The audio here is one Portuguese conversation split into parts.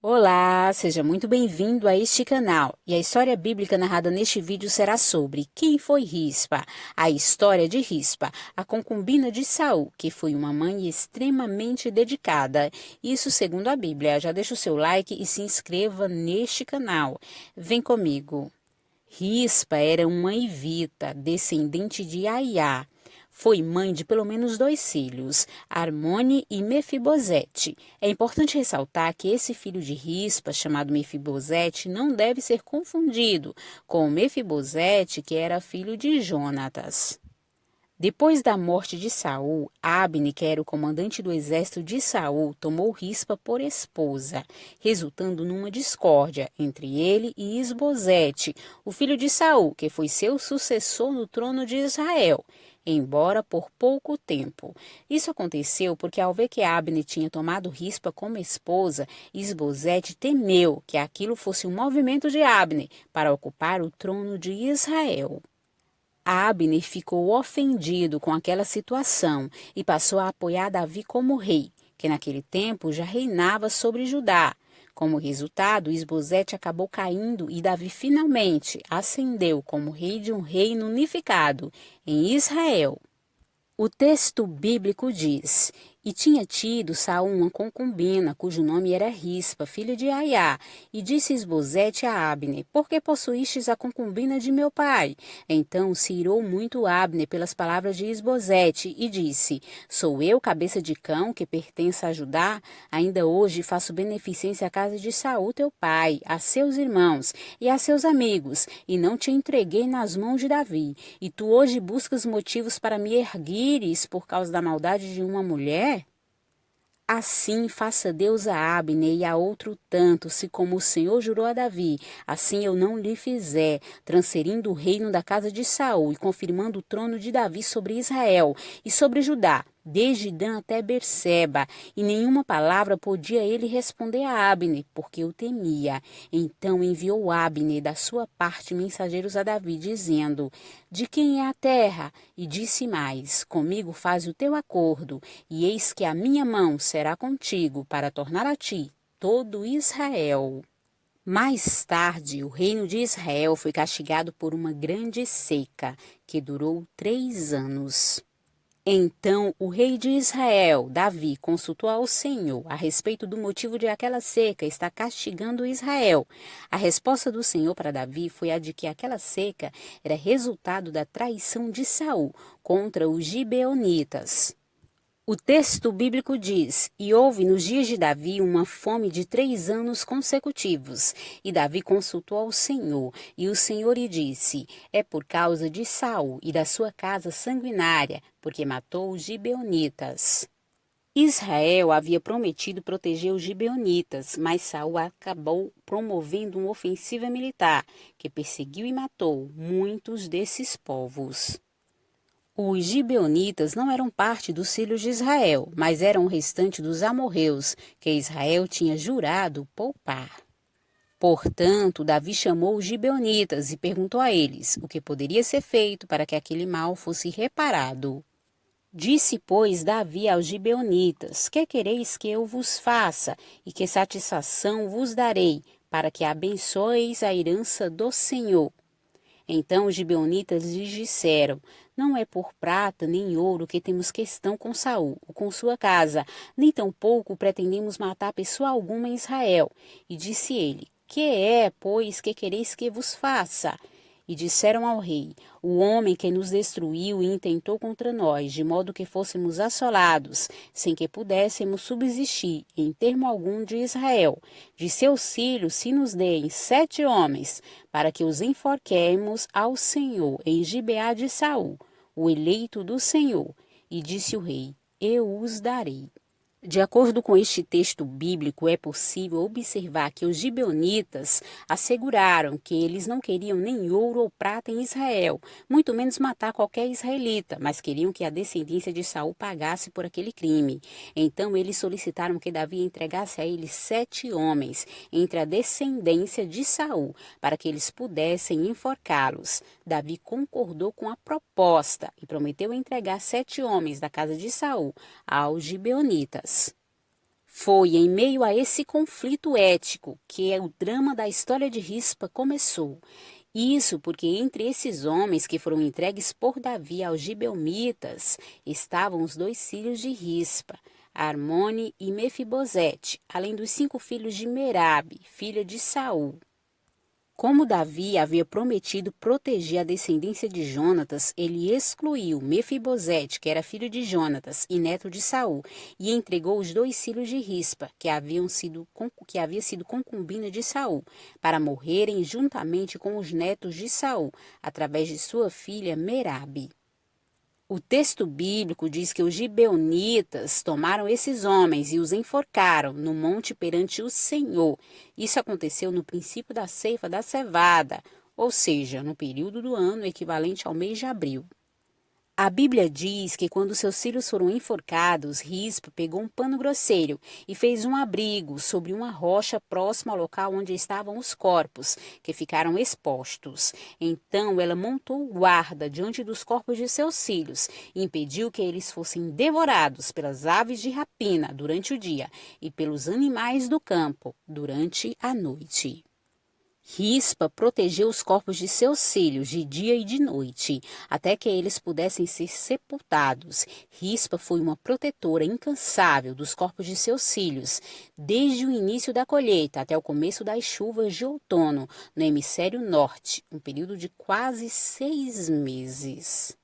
Olá, seja muito bem-vindo a este canal. E a história bíblica narrada neste vídeo será sobre quem foi Rispa, a história de Rispa, a concubina de Saul, que foi uma mãe extremamente dedicada. Isso segundo a Bíblia. Já deixa o seu like e se inscreva neste canal. Vem comigo. Rispa era uma hivita, descendente de Aiá. Foi mãe de pelo menos dois filhos, Armone e Mefibosete. É importante ressaltar que esse filho de Rispa, chamado Mefibosete, não deve ser confundido com Mefibosete, que era filho de Jonatas. Depois da morte de Saul, Abne, que era o comandante do exército de Saul, tomou Rispa por esposa, resultando numa discórdia entre ele e Isbosete, o filho de Saul, que foi seu sucessor no trono de Israel, embora por pouco tempo. Isso aconteceu porque, ao ver que Abne tinha tomado Rispa como esposa, Isbosete temeu que aquilo fosse um movimento de Abne para ocupar o trono de Israel. Abner ficou ofendido com aquela situação e passou a apoiar Davi como rei, que naquele tempo já reinava sobre Judá. Como resultado, Isbosete acabou caindo e Davi finalmente ascendeu como rei de um reino unificado em Israel. O texto bíblico diz: E tinha tido Saul uma concubina, cujo nome era Rispa, filha de Aiá, e disse Isbosete a Abner: Por que possuístes a concubina de meu pai? Então se irou muito Abner pelas palavras de Isbosete, e disse: Sou eu cabeça de cão que pertence a Judá? Ainda hoje faço beneficência à casa de Saul teu pai, a seus irmãos e a seus amigos, e não te entreguei nas mãos de Davi. E tu hoje buscas motivos para me erguires por causa da maldade de uma mulher? Assim faça Deus a Abner e a outro tanto, se como o Senhor jurou a Davi, assim eu não lhe fizer, transferindo o reino da casa de Saul e confirmando o trono de Davi sobre Israel e sobre Judá, desde Dan até Berseba, e nenhuma palavra podia ele responder a Abner, porque o temia. Então enviou Abner da sua parte mensageiros a Davi, dizendo: De quem é a terra? E disse mais: Comigo faz o teu acordo, e eis que a minha mão será contigo para tornar a ti todo Israel. Mais tarde, o reino de Israel foi castigado por uma grande seca, que durou 3 anos. Então o rei de Israel, Davi, consultou ao Senhor a respeito do motivo de aquela seca estar castigando Israel. A resposta do Senhor para Davi foi a de que aquela seca era resultado da traição de Saul contra os gibeonitas. O texto bíblico diz: E houve nos dias de Davi uma fome de 3 anos consecutivos. E Davi consultou ao Senhor, e o Senhor lhe disse: É por causa de Saul e da sua casa sanguinária, porque matou os gibeonitas. Israel havia prometido proteger os gibeonitas, mas Saul acabou promovendo uma ofensiva militar, que perseguiu e matou muitos desses povos. Os gibeonitas não eram parte dos filhos de Israel, mas eram o restante dos amorreus, que Israel tinha jurado poupar. Portanto, Davi chamou os gibeonitas e perguntou a eles o que poderia ser feito para que aquele mal fosse reparado. Disse, pois, Davi aos gibeonitas: Que quereis que eu vos faça, e que satisfação vos darei, para que abençoeis a herança do Senhor? Então os gibeonitas lhes disseram: Não é por prata nem ouro que temos questão com Saul ou com sua casa, nem tampouco pretendemos matar pessoa alguma em Israel. E disse ele: Que é, pois, que quereis que vos faça? E disseram ao rei: O homem que nos destruiu e intentou contra nós, de modo que fôssemos assolados, sem que pudéssemos subsistir em termo algum de Israel. De seus filhos se nos deem 7 homens, para que os enforquemos ao Senhor em Gibeá de Saul, o eleito do Senhor. E disse o rei: Eu os darei. De acordo com este texto bíblico, é possível observar que os gibeonitas asseguraram que eles não queriam nem ouro ou prata em Israel, muito menos matar qualquer israelita, mas queriam que a descendência de Saul pagasse por aquele crime. Então eles solicitaram que Davi entregasse a eles 7 homens entre a descendência de Saul, para que eles pudessem enforcá-los. Davi concordou com a proposta e prometeu entregar 7 homens da casa de Saul aos gibeonitas. Foi em meio a esse conflito ético que o drama da história de Rispa começou. Isso porque entre esses homens que foram entregues por Davi aos gibeonitas estavam os dois filhos de Rispa, Armone e Mefibosete, além dos 5 filhos de Merabe, filha de Saul. Como Davi havia prometido proteger a descendência de Jonatas, ele excluiu Mefibosete, que era filho de Jonatas e neto de Saul, e entregou os 2 filhos de Rispa, que havia sido concubina de Saul, para morrerem juntamente com os netos de Saul, através de sua filha Merabe. O texto bíblico diz que os gibeonitas tomaram esses homens e os enforcaram no monte perante o Senhor. Isso aconteceu no princípio da ceifa da cevada, ou seja, no período do ano equivalente ao mês de abril. A Bíblia diz que quando seus filhos foram enforcados, Rispa pegou um pano grosseiro e fez um abrigo sobre uma rocha próxima ao local onde estavam os corpos, que ficaram expostos. Então ela montou guarda diante dos corpos de seus filhos e impediu que eles fossem devorados pelas aves de rapina durante o dia e pelos animais do campo durante a noite. Rispa protegeu os corpos de seus filhos de dia e de noite, até que eles pudessem ser sepultados. Rispa foi uma protetora incansável dos corpos de seus filhos, desde o início da colheita até o começo das chuvas de outono, no hemisfério norte, um período de quase 6 meses.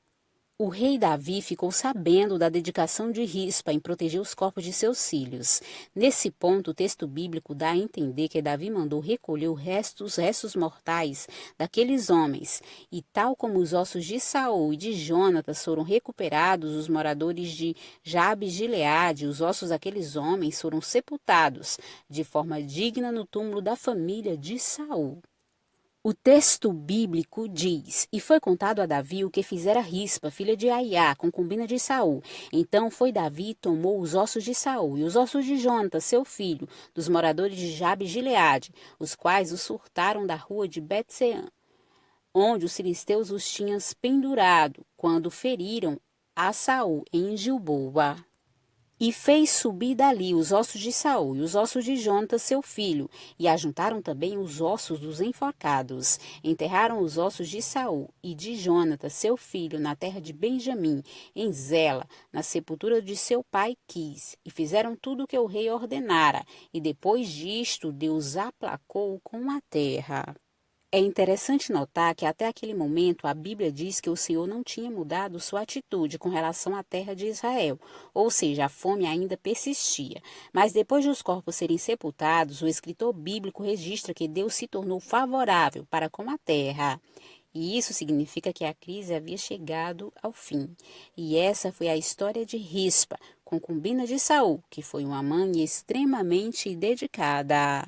O rei Davi ficou sabendo da dedicação de Rispa em proteger os corpos de seus filhos. Nesse ponto, o texto bíblico dá a entender que Davi mandou recolher os restos mortais daqueles homens, e tal como os ossos de Saul e de Jonatas foram recuperados, os moradores de Jabes de Gileade, os ossos daqueles homens foram sepultados de forma digna no túmulo da família de Saul. O texto bíblico diz: E foi contado a Davi o que fizera Rispa, filha de Aiá, concubina de Saul. Então foi Davi e tomou os ossos de Saul e os ossos de Jonatas, seu filho, dos moradores de Jabes de Gileade, os quais os furtaram da rua de Bet-sean, onde os filisteus os tinham pendurado, quando feriram a Saul em Gilboa. E fez subir dali os ossos de Saul e os ossos de Jonatas, seu filho, e ajuntaram também os ossos dos enforcados. Enterraram os ossos de Saul e de Jonatas, seu filho, na terra de Benjamim, em Zela, na sepultura de seu pai Quis, e fizeram tudo o que o rei ordenara, e depois disto Deus aplacou com a terra. É interessante notar que até aquele momento a Bíblia diz que o Senhor não tinha mudado sua atitude com relação à terra de Israel, ou seja, a fome ainda persistia. Mas depois de os corpos serem sepultados, o escritor bíblico registra que Deus se tornou favorável para com a terra. E isso significa que a crise havia chegado ao fim. E essa foi a história de Rispa, concubina de Saul, que foi uma mãe extremamente dedicada.